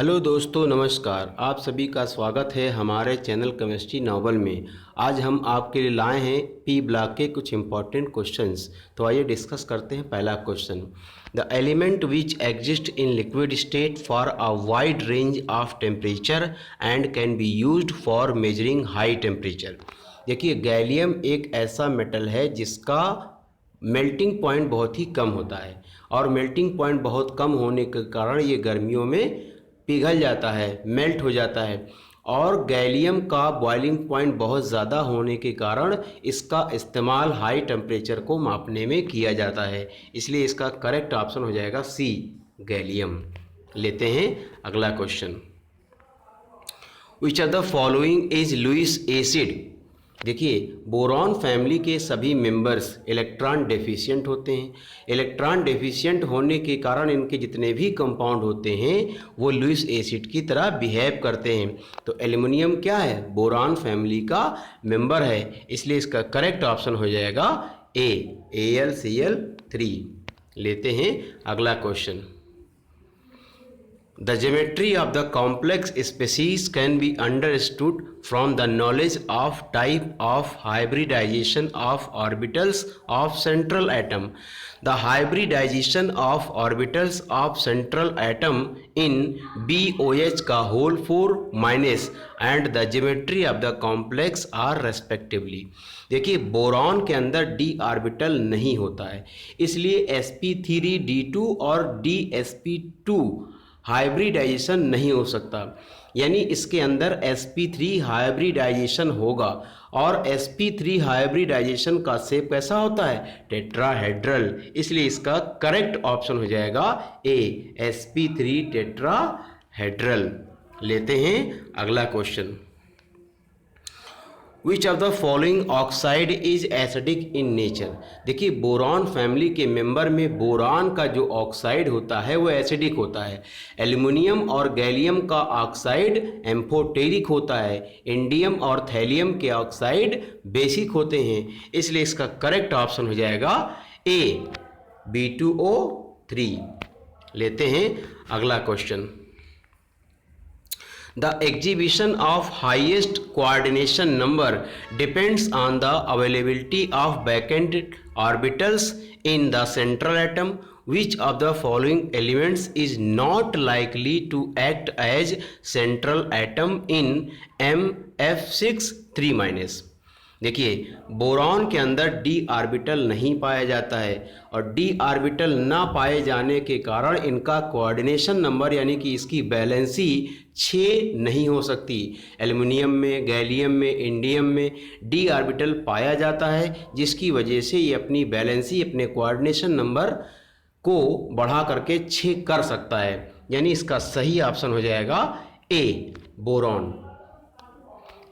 Hello दोस्तों, नमस्कार। आप सभी का स्वागत है हमारे चैनल केमिस्ट्री नॉवल में। आज हम आपके लिए लाए हैं पी ब्लॉक के कुछ इंपॉर्टेंट क्वेश्चंस। तो आइए डिस्कस करते हैं। पहला question, the element which exist in liquid state for a wide range of temperature and can be used for measuring high temperature. देखिए, गैलियम एक ऐसा मेटल है जिसका मेल्टिंग पॉइंट बहुत ही कम होता है, और मेल्टिंग पॉइंट बहुत कम होने के कारण ये गर्मियों में पिघल जाता है, मेल्ट हो जाता है। और गैलियम का बॉइलिंग पॉइंट बहुत ज़्यादा होने के कारण इसका इस्तेमाल हाई टेम्परेचर को मापने में किया जाता है। इसलिए इसका करेक्ट ऑप्शन हो जाएगा सी, गैलियम। लेते हैं अगला question, which of the following is Lewis acid. देखिए, बोरॉन फैमिली के सभी मेंबर्स इलेक्ट्रॉन डेफिशिएंट होते हैं। इलेक्ट्रॉन डेफिशिएंट होने के कारण इनके जितने भी कंपाउंड होते हैं वो लुईस एसिड की तरह बिहेव करते हैं। तो एल्युमिनियम क्या है? बोरॉन फैमिली का मेंबर है। इसलिए इसका करेक्ट ऑप्शन हो जाएगा ए, AlCl3। लेते हैं अगला question, The geometry of the complex species can be understood from the knowledge of type of hybridization of orbitals of central atom. The hybridization of orbitals of central atom in BOH का whole 4 minus and the geometry of the complex are respectively. देखिए, boron के अंदर d orbital नहीं होता है, इसलिए sp3d2 और dsp2 hybridisation नहीं हो सकता। यानी इसके अंदर sp3 हाइब्रिडाइजेशन होगा, और sp3 हाइब्रिडाइजेशन का शेप कैसा होता है? टेट्राहेड्रल। इसलिए इसका करेक्ट ऑप्शन हो जाएगा ए, sp3 टेट्राहेड्रल। लेते हैं अगला question, which of the following oxide is acidic in nature. देखिए, बोरॉन फैमिली के मेंबर में बोरॉन का जो ऑक्साइड होता है वो एसिडिक होता है। एल्युमिनियम और गैलियम का ऑक्साइड एम्फोटेरिक होता है। इंडियम और थैलियम के ऑक्साइड बेसिक होते हैं। इसलिए इसका करेक्ट ऑप्शन हो जाएगा ए, B2O3। लेते हैं अगला question, The exhibition of highest coordination number depends on the availability of vacant orbitals in the central atom. Which of the following elements is not likely to act as central atom in MF6 3-? देखिए, boron के अंदर d orbital नहीं पाया जाता है, और d orbital ना पाए जाने के कारण इनका कोऑर्डिनेशन नंबर यानी कि इसकी बैलेंसी 6 नहीं हो सकती। एल्युमिनियम में, गैलियम में, इंडियम में d ऑर्बिटल पाया जाता है, जिसकी वजह से ये अपनी बैलेंसी, अपने कोऑर्डिनेशन नंबर को बढ़ा करके 6 कर सकता है। यानी इसका सही ऑप्शन हो जाएगा ए, बोरॉन।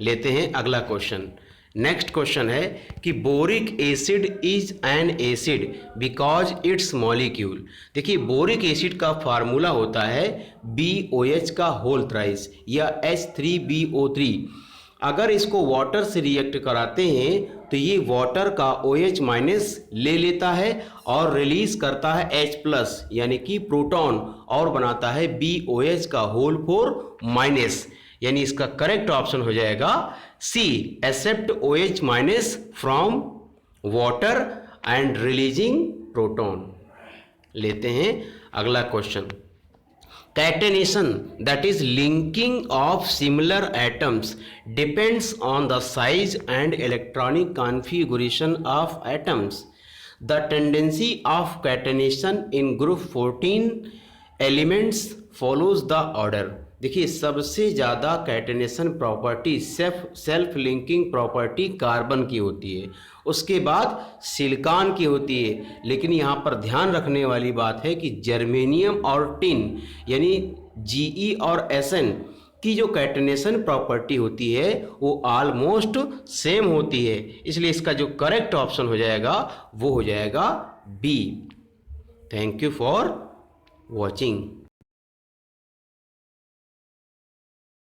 लेते हैं अगला क्वेश्चन। नेक्स्ट क्वेश्चन है कि boric acid is an acid because it's molecule. देखिए, बोरिक एसिड का फार्मूला होता है BOH का होल थ्राइस या H3BO3। अगर इसको वाटर से रिएक्ट कराते हैं तो ये वाटर का OH माइनस ले लेता है और रिलीज करता है H+ यानी कि प्रोटॉन, और बनाता है BOH का होल 4 माइनस। यानी इसका करेक्ट ऑप्शन हो जाएगा c, except OH minus from water and releasing proton. लेते हैं अगला question, catenation that is linking of similar atoms depends on the size and electronic configuration of atoms. The tendency of catenation in group 14 elements follows the order. देखिए, सबसे ज़्यादा catenation property, self linking property carbon की होती है, उसके बाद silicon की होती है। लेकिन यहाँ पर ध्यान रखने वाली बात है कि जर्मेनियम और टिन यानी Ge और Sn की जो कैटेनेशन प्रॉपर्टी होती है वो ऑलमोस्ट सेम होती है। इसलिए इसका जो करेक्ट ऑप्शन हो जाएगा वो हो जाएगा b. Thank you for watching.